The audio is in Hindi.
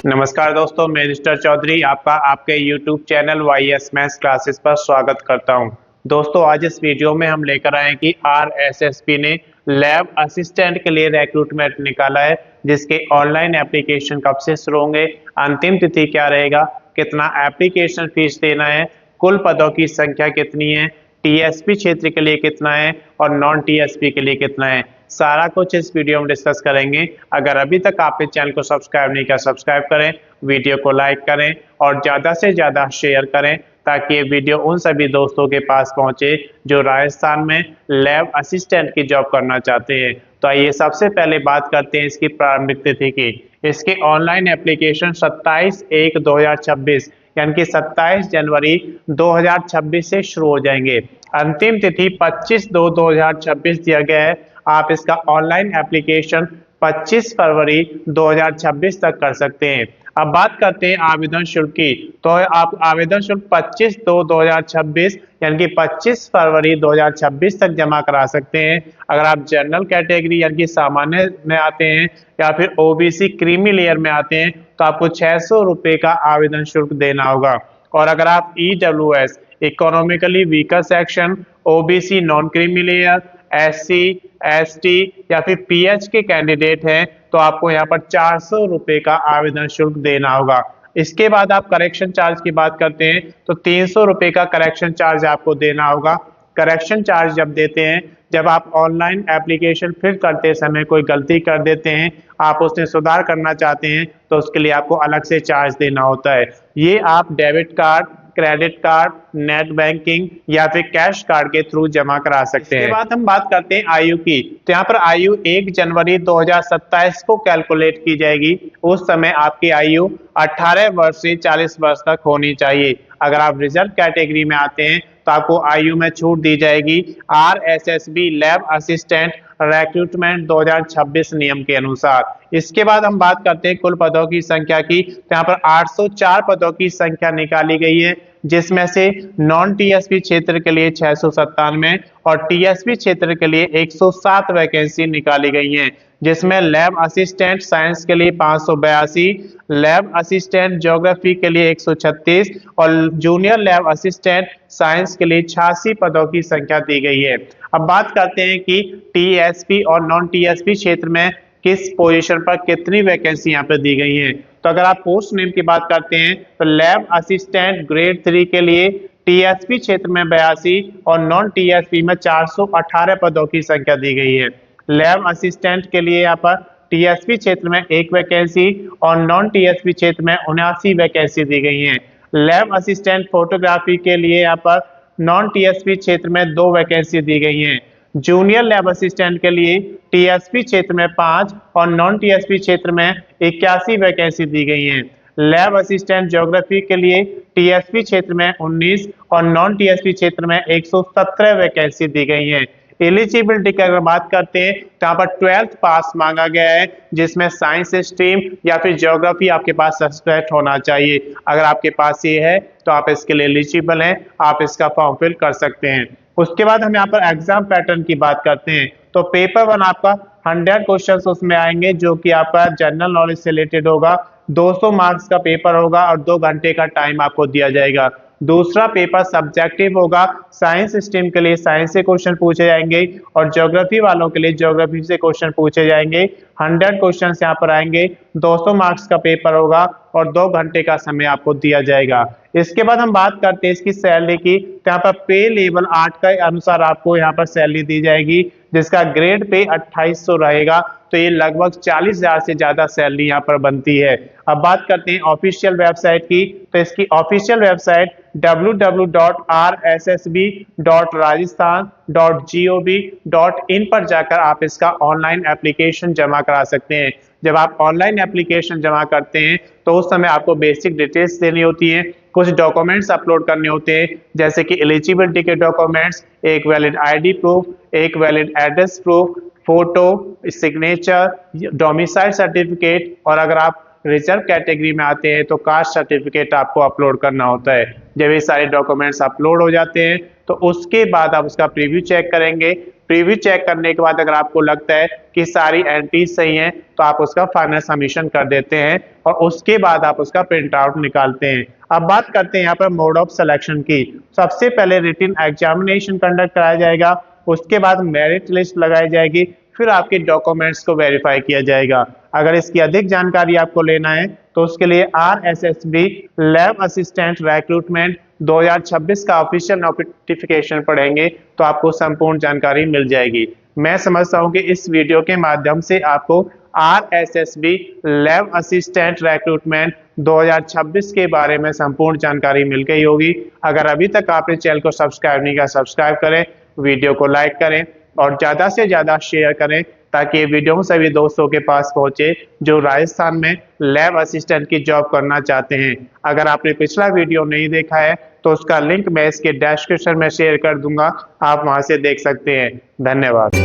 नमस्कार दोस्तों, मैं मिस्टर चौधरी आपका आपके YouTube channel YS maths classes पर स्वागत करता हूं। दोस्तों, आज इस वीडियो में हम लेकर आए कि RSSB ने लैब असिस्टेंट के लिए रिक्रूटमेंट निकाला है, जिसके ऑनलाइन एप्लीकेशन कब से शुरू होंगे, अंतिम तिथि क्या रहेगा, कितना एप्लीकेशन फीस देना है, कुल पदों की संख्या कितनी है, TSP क्षेत्र के लिए कितना है और नॉन TSP के लिए कितना है, सारा कुछ इस वीडियो में डिस्कस करेंगे। अगर अभी तक आपने चैनल को सब्सक्राइब नहीं किया, सब्सक्राइब करें, वीडियो को लाइक करें और ज़्यादा से ज़्यादा शेयर करें ताकि ये वीडियो उन सभी दोस्तों के पास पहुंचे जो राजस्थान में लैब असिस्टेंट की जॉब करना चाहते हैं। तो आइए सबसे पहले बात करते हैं इसकी प्रारंभिक तिथि की। इसके ऑनलाइन एप्लीकेशन 27/1/2026 यानी कि 27 जनवरी 2026 से शुरू हो जाएंगे। अंतिम तिथि 25/2/2026 दिया गया है। आप इसका ऑनलाइन एप्लीकेशन 25 फरवरी 2026 तक कर सकते हैं। अब बात करते हैं आवेदन शुल्क की। तो आप आवेदन शुल्क 25/2/2026 यानी कि 25 फरवरी 2026 तक जमा करा सकते हैं। अगर आप जनरल कैटेगरी यानी कि सामान्य में आते हैं या फिर OBC क्रीमी लेयर में आते हैं तो आपको 600 रुपये का आवेदन शुल्क देना होगा। और अगर आप EWS economically weaker section, OBC non creamy layer, SC, ST या फिर PH के कैंडिडेट हैं तो आपको यहाँ पर 400 रुपये का आवेदन शुल्क देना होगा। इसके बाद आप करेक्शन चार्ज की बात करते हैं तो 300 रुपये का करेक्शन चार्ज आपको देना होगा। करेक्शन चार्ज जब देते हैं जब आप ऑनलाइन एप्लीकेशन फिल करते समय कोई गलती कर देते हैं, आप उसमें सुधार करना चाहते हैं तो उसके लिए आपको अलग से चार्ज देना होता है। ये आप debit card, credit card, net banking या फिर कैश कार्ड के थ्रू जमा करा सकते हैं। इसके बाद हम बात करते हैं आयु की। तो यहाँ पर आयु 1 जनवरी 2027 को कैलकुलेट की जाएगी। उस समय आपकी आयु 18 वर्ष से 40 वर्ष तक होनी चाहिए। अगर आप रिजर्व कैटेगरी में आते हैं तो आपको आयु में छूट दी जाएगी RSSB लैब असिस्टेंट रिक्रूटमेंट 2026 नियम के अनुसार। इसके बाद हम बात करते हैं कुल पदों की संख्या की। तो यहाँ पर 804 पदों की संख्या निकाली गई है, जिसमें से नॉन TSP क्षेत्र के लिए 697 और TSP क्षेत्र के लिए 107 वैकेंसी निकाली गई हैं, जिसमें लैब असिस्टेंट साइंस के लिए 582, लैब असिस्टेंट ज्योग्राफी के लिए 136 और जूनियर लैब असिस्टेंट साइंस के लिए 86 पदों की संख्या दी गई है। अब बात करते हैं कि TSP और नॉन TSP क्षेत्र में किस पोजीशन पर कितनी वैकेंसी यहाँ पे दी गई हैं। तो अगर आप पोस्ट नेम की बात करते हैं तो लैब असिस्टेंट ग्रेड 3 के लिए TSP क्षेत्र में 82 और नॉन TSP में 418 पदों की संख्या दी गई है। लैब असिस्टेंट के लिए यहाँ पर TSP क्षेत्र में 1 वैकेंसी और नॉन TSP क्षेत्र में 79 वैकेंसी दी गई है। लैब असिस्टेंट फोटोग्राफी के लिए यहाँ पर नॉन TSP क्षेत्र में 2 वैकेंसी दी गई हैं। जूनियर लैब असिस्टेंट के लिए TSP क्षेत्र में 5 और नॉन TSP क्षेत्र में 81 वैकेंसी दी गई हैं। लैब असिस्टेंट ज्योग्राफी के लिए TSP क्षेत्र में 19 और नॉन TSP क्षेत्र में 117 वैकेंसी दी गई हैं। एलिजिबिलिटी की अगर बात करते हैं तो यहाँ पर 12th पास मांगा गया है, जिसमें साइंस स्ट्रीम या फिर ज्योग्राफी आपके पास सब्जेक्ट होना चाहिए। अगर आपके पास ये है तो आप इसके लिए एलिजिबल हैं, आप इसका फॉर्म फिल कर सकते हैं। उसके बाद हम यहाँ पर एग्जाम पैटर्न की बात करते हैं तो पेपर 1 आपका 100 क्वेश्चंस उसमें आएंगे, जो कि आपका जनरल नॉलेज से रिलेटेड होगा। 200 मार्क्स का पेपर होगा और 2 घंटे का टाइम आपको दिया जाएगा। दूसरा पेपर सब्जेक्टिव होगा। साइंस स्ट्रीम के लिए साइंस से क्वेश्चन पूछे जाएंगे और ज्योग्राफी वालों के लिए ज्योग्राफी से क्वेश्चन पूछे जाएंगे। 100 क्वेश्चन यहाँ पर आएंगे, 200 मार्क्स का पेपर होगा और 2 घंटे का समय आपको दिया जाएगा। इसके बाद हम बात करते हैं इसकी सैलरी की। तो यहाँ पर पे लेवल 8 के अनुसार आपको यहाँ पर सैलरी दी जाएगी, जिसका ग्रेड पे 2800 रहेगा। तो ये लगभग 40,000 से ज्यादा सैलरी यहाँ पर बनती है। अब बात करते हैं ऑफिशियल वेबसाइट की। तो इसकी ऑफिशियल वेबसाइट www.rssb.rajasthan.gov.in पर जाकर आप इसका ऑनलाइन एप्लीकेशन जमा करा सकते हैं। जब आप ऑनलाइन एप्लीकेशन जमा करते हैं तो उस समय आपको बेसिक डिटेल्स देनी होती है, कुछ डॉक्यूमेंट्स अपलोड करने होते हैं, जैसे कि एलिजिबिलिटी के डॉक्यूमेंट्स, एक वैलिड ID प्रूफ, एक valid address proof, photo, signature, domicile certificate और अगर आप रिजर्व कैटेगरी में आते हैं तो कास्ट सर्टिफिकेट आपको अपलोड करना होता है। जब ये सारे डॉक्यूमेंट्स अपलोड हो जाते हैं तो उसके बाद आप उसका प्रीव्यू चेक करेंगे। प्रीव्यू चेक करने के बाद अगर आपको लगता है कि सारी एंट्रीज सही हैं तो आप उसका फाइनल सबमिशन कर देते हैं और उसके बाद आप उसका प्रिंट आउट निकालते हैं। अब बात करते हैं यहाँ पर मोड ऑफ सिलेक्शन की। सबसे पहले रिटन एग्जामिनेशन कंडक्ट कराया जाएगा, उसके बाद मेरिट लिस्ट लगाई जाएगी, फिर आपके डॉक्यूमेंट्स को वेरीफाई किया जाएगा। अगर इसकी अधिक जानकारी आपको लेना है तो उसके लिए RSSB लैब असिस्टेंट रिक्रूटमेंट 2026 का ऑफिशियल नोटिफिकेशन पढ़ेंगे तो आपको संपूर्ण जानकारी मिल जाएगी। मैं समझता हूं कि इस वीडियो के माध्यम से आपको RSSB लैब असिस्टेंट रिक्रूटमेंट 2026 के बारे में संपूर्ण जानकारी मिल गई होगी। अगर अभी तक आपने चैनल को सब्सक्राइब नहीं किया, सब्सक्राइब करें, वीडियो को लाइक करें और ज़्यादा से ज़्यादा शेयर करें ताकि ये वीडियो सभी दोस्तों के पास पहुंचे जो राजस्थान में लैब असिस्टेंट की जॉब करना चाहते हैं। अगर आपने पिछला वीडियो नहीं देखा है तो उसका लिंक मैं इसके डिस्क्रिप्शन में शेयर कर दूंगा, आप वहां से देख सकते हैं। धन्यवाद।